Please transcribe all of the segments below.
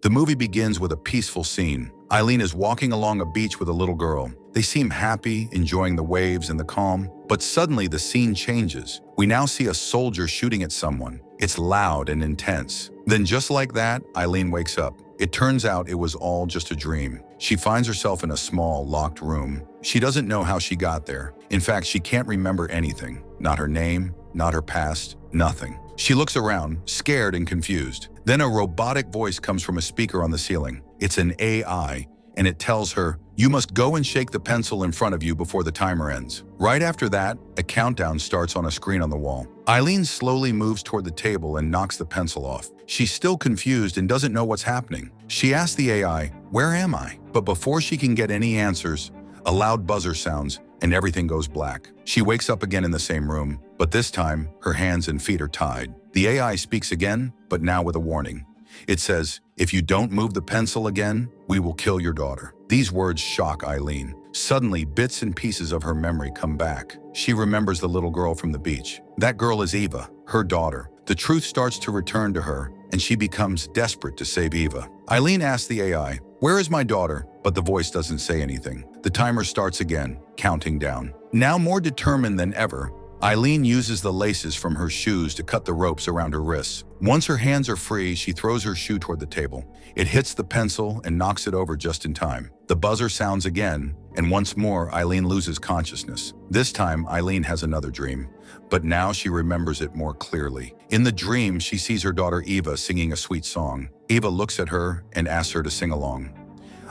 The movie begins with a peaceful scene. Eileen is walking along a beach with a little girl. They seem happy, enjoying the waves and the calm, but suddenly the scene changes. We now see a soldier shooting at someone. It's loud and intense. Then just like that, Eileen wakes up. It turns out it was all just a dream. She finds herself in a small, locked room. She doesn't know how she got there. In fact, she can't remember anything. Not her name, not her past, nothing. She looks around, scared and confused. Then a robotic voice comes from a speaker on the ceiling. It's an AI, and it tells her, "You must go and shake the pencil in front of you before the timer ends." Right after that, a countdown starts on a screen on the wall. Eileen slowly moves toward the table and knocks the pencil off. She's still confused and doesn't know what's happening. She asks the AI, "Where am I?" But before she can get any answers, a loud buzzer sounds and everything goes black. She wakes up again in the same room, but this time her hands and feet are tied. The AI speaks again, but now with a warning. It says, "If you don't move the pencil again, we will kill your daughter." These words shock Eileen. Suddenly, bits and pieces of her memory come back. She remembers the little girl from the beach. That girl is Eva, her daughter. The truth starts to return to her, and she becomes desperate to save Eva. Eileen asks the AI, "Where is my daughter?" But the voice doesn't say anything. The timer starts again, counting down. Now more determined than ever, Eileen uses the laces from her shoes to cut the ropes around her wrists. Once her hands are free, she throws her shoe toward the table. It hits the pencil and knocks it over just in time. The buzzer sounds again, and once more Eileen loses consciousness. This time, Eileen has another dream, but now she remembers it more clearly. In the dream, she sees her daughter Eva singing a sweet song. Eva looks at her and asks her to sing along.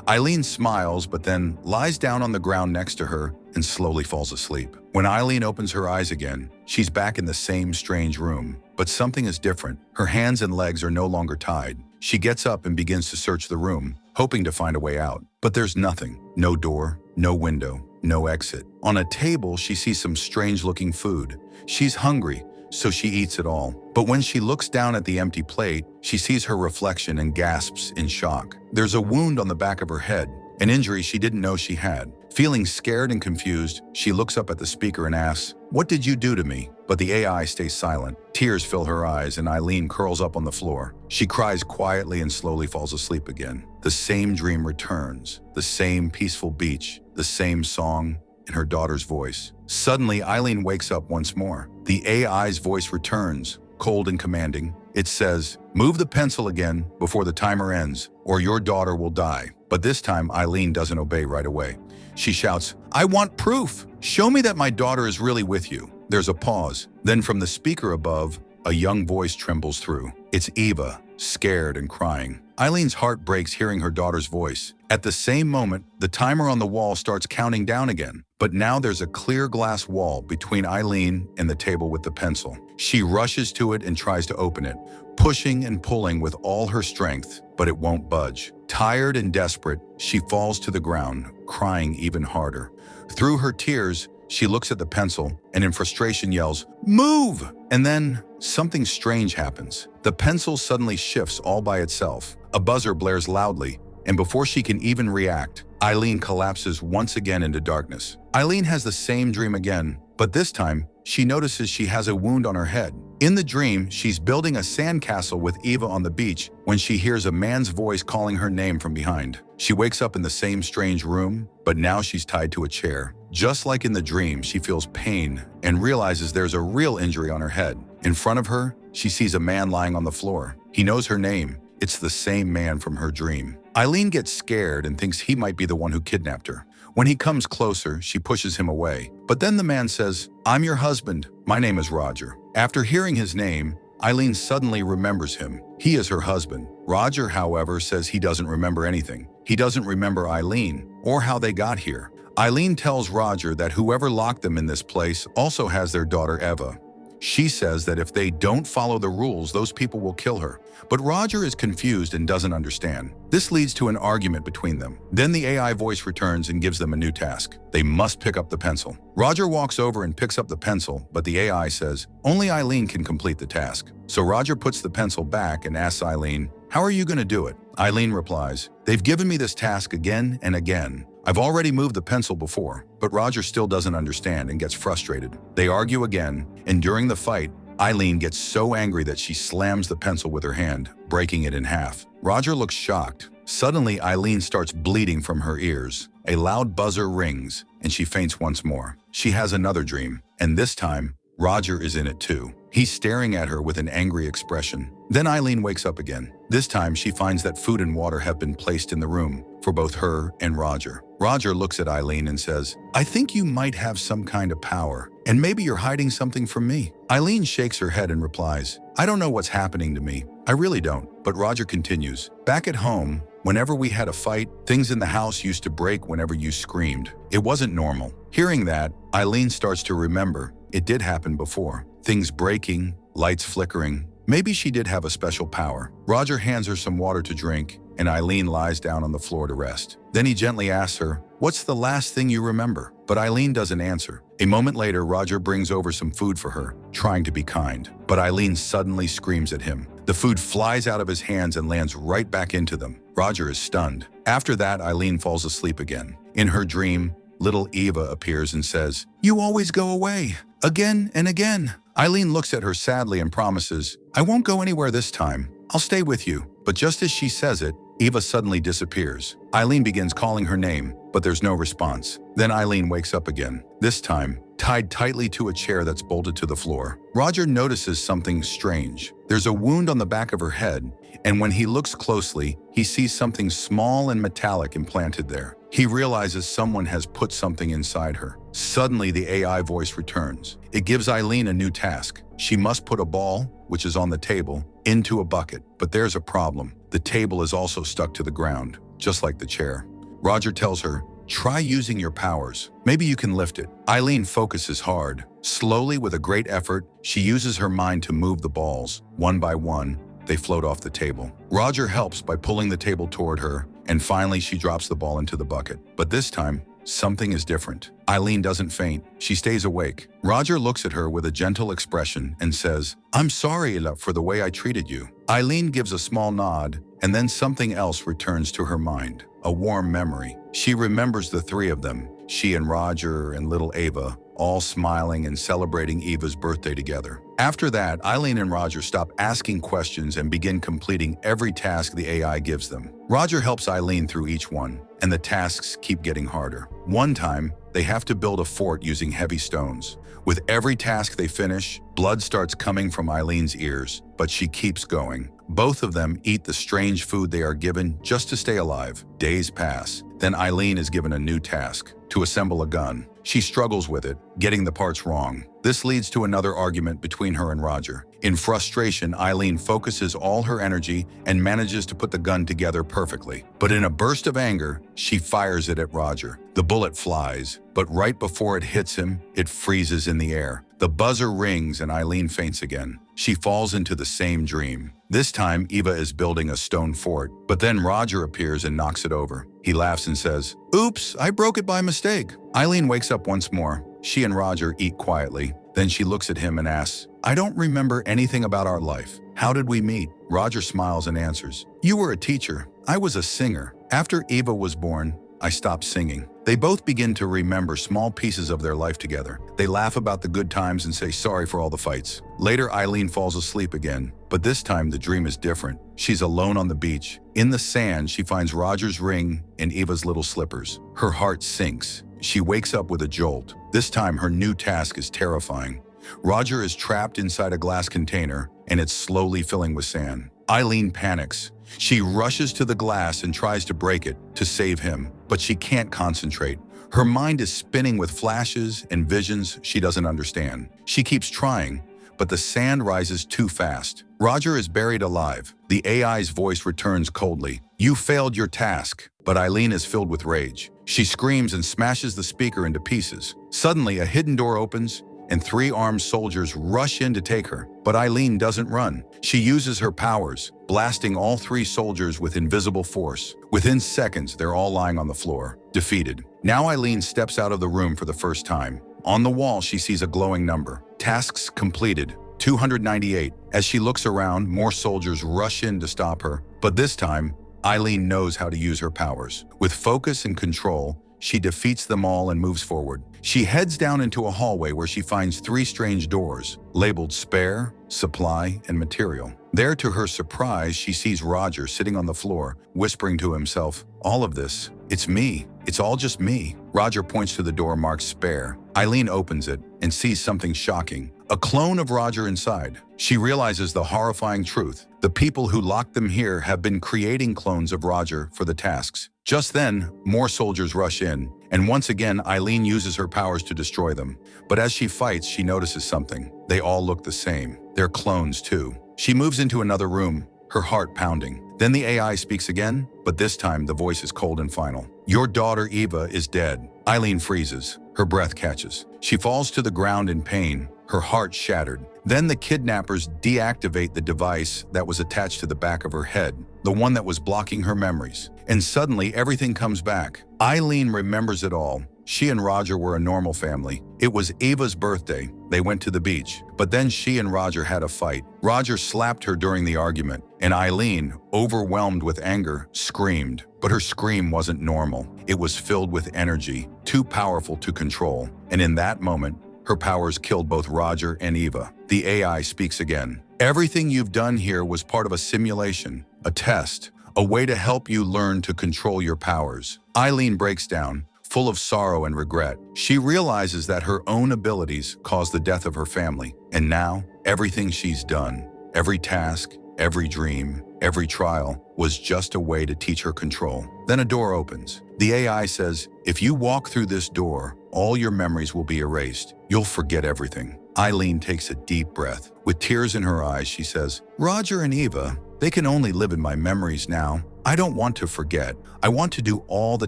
Eileen smiles, but then lies down on the ground next to her and slowly falls asleep. When Eileen opens her eyes again, she's back in the same strange room, but something is different. Her hands and legs are no longer tied. She gets up and begins to search the room, hoping to find a way out. But there's nothing. No door, no window, no exit. On a table, she sees some strange-looking food. She's hungry, so she eats it all. But when she looks down at the empty plate, she sees her reflection and gasps in shock. There's a wound on the back of her head, an injury she didn't know she had. Feeling scared and confused, she looks up at the speaker and asks, "What did you do to me?" But the AI stays silent. Tears fill her eyes and Eileen curls up on the floor. She cries quietly and slowly falls asleep again. The same dream returns, the same peaceful beach, the same song, and her daughter's voice. Suddenly, Eileen wakes up once more. The AI's voice returns, cold and commanding. It says, "Move the pencil again before the timer ends, or your daughter will die." But this time, Eileen doesn't obey right away. She shouts, "I want proof! Show me that my daughter is really with you." There's a pause. Then from the speaker above, a young voice trembles through. It's Eva, scared and crying. Eileen's heart breaks hearing her daughter's voice. At the same moment, the timer on the wall starts counting down again. But now there's a clear glass wall between Eileen and the table with the pencil. She rushes to it and tries to open it, pushing and pulling with all her strength, but it won't budge. Tired and desperate, she falls to the ground, crying even harder. Through her tears, she looks at the pencil and in frustration yells, "Move!" And then something strange happens. The pencil suddenly shifts all by itself. A buzzer blares loudly, and before she can even react, Eileen collapses once again into darkness. Eileen has the same dream again, but this time, she notices she has a wound on her head. In the dream, she's building a sandcastle with Eva on the beach when she hears a man's voice calling her name from behind. She wakes up in the same strange room, but now she's tied to a chair. Just like in the dream, she feels pain and realizes there's a real injury on her head. In front of her, she sees a man lying on the floor. He knows her name. It's the same man from her dream. Eileen gets scared and thinks he might be the one who kidnapped her. When he comes closer, she pushes him away. But then the man says, "I'm your husband. My name is Roger." After hearing his name, Eileen suddenly remembers him. He is her husband. Roger, however, says he doesn't remember anything. He doesn't remember Eileen or how they got here. Eileen tells Roger that whoever locked them in this place also has their daughter Eva. She says that if they don't follow the rules, those people will kill her. But Roger is confused and doesn't understand. This leads to an argument between them. Then the AI voice returns and gives them a new task. They must pick up the pencil. Roger walks over and picks up the pencil, but the AI says only Eileen can complete the task. So Roger puts the pencil back and asks Eileen, "How are you going to do it?" Eileen replies, "They've given me this task again and again. I've already moved the pencil before." But Roger still doesn't understand and gets frustrated. They argue again, and during the fight, Eileen gets so angry that she slams the pencil with her hand, breaking it in half. Roger looks shocked. Suddenly, Eileen starts bleeding from her ears. A loud buzzer rings, and she faints once more. She has another dream, and this time, Roger is in it too. He's staring at her with an angry expression. Then Eileen wakes up again. This time, she finds that food and water have been placed in the room for both her and Roger. Roger looks at Eileen and says, "I think you might have some kind of power, and maybe you're hiding something from me." Eileen shakes her head and replies, "I don't know what's happening to me. I really don't." But Roger continues, "Back at home, whenever we had a fight, things in the house used to break whenever you screamed. It wasn't normal." Hearing that, Eileen starts to remember it did happen before. Things breaking, lights flickering. Maybe she did have a special power. Roger hands her some water to drink, and Eileen lies down on the floor to rest. Then he gently asks her, "What's the last thing you remember?" But Eileen doesn't answer. A moment later, Roger brings over some food for her, trying to be kind. But Eileen suddenly screams at him. The food flies out of his hands and lands right back into them. Roger is stunned. After that, Eileen falls asleep again. In her dream, little Eva appears and says, "You always go away, again and again." Eileen looks at her sadly and promises, "I won't go anywhere this time. I'll stay with you." But just as she says it, Eva suddenly disappears. Eileen begins calling her name, but there's no response. Then Eileen wakes up again, this time tied tightly to a chair that's bolted to the floor. Roger notices something strange. There's a wound on the back of her head, and when he looks closely, he sees something small and metallic implanted there. He realizes someone has put something inside her. Suddenly, the AI voice returns. It gives Eileen a new task. She must put a ball, which is on the table, into a bucket. But there's a problem. The table is also stuck to the ground, just like the chair. Roger tells her, "Try using your powers. Maybe you can lift it." Eileen focuses hard. Slowly, with a great effort, she uses her mind to move the balls. One by one, they float off the table. Roger helps by pulling the table toward her, and finally she drops the ball into the bucket. But this time, something is different. Eileen doesn't faint. She stays awake. Roger looks at her with a gentle expression and says, "I'm sorry, Ella, for the way I treated you." Eileen gives a small nod, and then something else returns to her mind. A warm memory. She remembers the three of them, she and Roger and little Eva, all smiling and celebrating Eva's birthday together. After that, Eileen and Roger stop asking questions and begin completing every task the AI gives them. Roger helps Eileen through each one, and the tasks keep getting harder. One time, they have to build a fort using heavy stones. With every task they finish, blood starts coming from Eileen's ears, but she keeps going. Both of them eat the strange food they are given just to stay alive. Days pass. Then Eileen is given a new task, to assemble a gun. She struggles with it, getting the parts wrong. This leads to another argument between her and Roger. In frustration, Eileen focuses all her energy and manages to put the gun together perfectly. But in a burst of anger, she fires it at Roger. The bullet flies, but right before it hits him, it freezes in the air. The buzzer rings and Eileen faints again. She falls into the same dream. This time, Eva is building a stone fort, but then Roger appears and knocks it over. He laughs and says, "Oops, I broke it by mistake." Eileen wakes up once more. She and Roger eat quietly. Then she looks at him and asks, "I don't remember anything about our life. How did we meet?" Roger smiles and answers, "You were a teacher. I was a singer. After Eva was born, I stopped singing." They both begin to remember small pieces of their life together. They laugh about the good times and say sorry for all the fights. Later, Eileen falls asleep again, but this time the dream is different. She's alone on the beach. In the sand, she finds Roger's ring and Eva's little slippers. Her heart sinks. She wakes up with a jolt. This time, her new task is terrifying. Roger is trapped inside a glass container, and it's slowly filling with sand. Eileen panics. She rushes to the glass and tries to break it to save him, but she can't concentrate. Her mind is spinning with flashes and visions she doesn't understand. She keeps trying, but the sand rises too fast. Roger is buried alive. The AI's voice returns coldly. "You failed your task." But Eileen is filled with rage. She screams and smashes the speaker into pieces. Suddenly, a hidden door opens, and 3 armed soldiers rush in to take her. But Eileen doesn't run. She uses her powers, blasting all 3 soldiers with invisible force. Within seconds, they're all lying on the floor, defeated. Now Eileen steps out of the room for the first time. On the wall, she sees a glowing number. Tasks completed, 298. As she looks around, more soldiers rush in to stop her. But this time, Eileen knows how to use her powers. With focus and control, she defeats them all and moves forward. She heads down into a hallway where she finds three strange doors, labeled spare, supply, and material. There, to her surprise, she sees Roger sitting on the floor, whispering to himself, "All of this, it's me. It's all just me." Roger points to the door marked spare. Eileen opens it and sees something shocking, a clone of Roger inside. She realizes the horrifying truth. The people who locked them here have been creating clones of Roger for the tasks. Just then, more soldiers rush in, and once again, Eileen uses her powers to destroy them. But as she fights, she notices something. They all look the same. They're clones too. She moves into another room, her heart pounding. Then the AI speaks again, but this time the voice is cold and final. "Your daughter Eva is dead." Eileen freezes. Her breath catches. She falls to the ground in pain, her heart shattered. Then the kidnappers deactivate the device that was attached to the back of her head, the one that was blocking her memories. And suddenly everything comes back. Eileen remembers it all. She and Roger were a normal family. It was Eva's birthday. They went to the beach. But then she and Roger had a fight. Roger slapped her during the argument, and Eileen, overwhelmed with anger, screamed. But her scream wasn't normal. It was filled with energy, too powerful to control. And in that moment, her powers killed both Roger and Eva. The AI speaks again. "Everything you've done here was part of a simulation, a test, a way to help you learn to control your powers." Eileen breaks down, full of sorrow and regret. She realizes that her own abilities caused the death of her family. And now, everything she's done, every task, every dream, every trial, was just a way to teach her control. Then a door opens. The AI says, "If you walk through this door, all your memories will be erased. You'll forget everything." Eileen takes a deep breath. With tears in her eyes, she says, "Roger and Eva, they can only live in my memories now. I don't want to forget. I want to do all the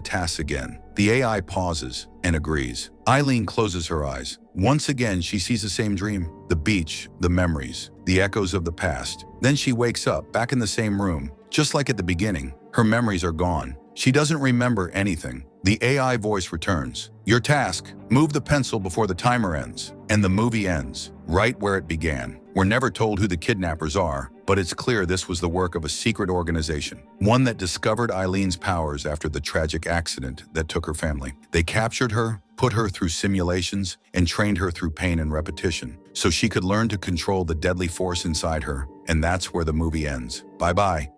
tasks again." The AI pauses and agrees. Eileen closes her eyes. Once again, she sees the same dream. The beach, the memories, the echoes of the past. Then she wakes up, back in the same room. Just like at the beginning, her memories are gone. She doesn't remember anything. The AI voice returns. "Your task, move the pencil before the timer ends." And the movie ends, right where it began. We're never told who the kidnappers are, but it's clear this was the work of a secret organization, one that discovered Eileen's powers after the tragic accident that took her family. They captured her, put her through simulations, and trained her through pain and repetition, so she could learn to control the deadly force inside her. And that's where the movie ends. Bye-bye.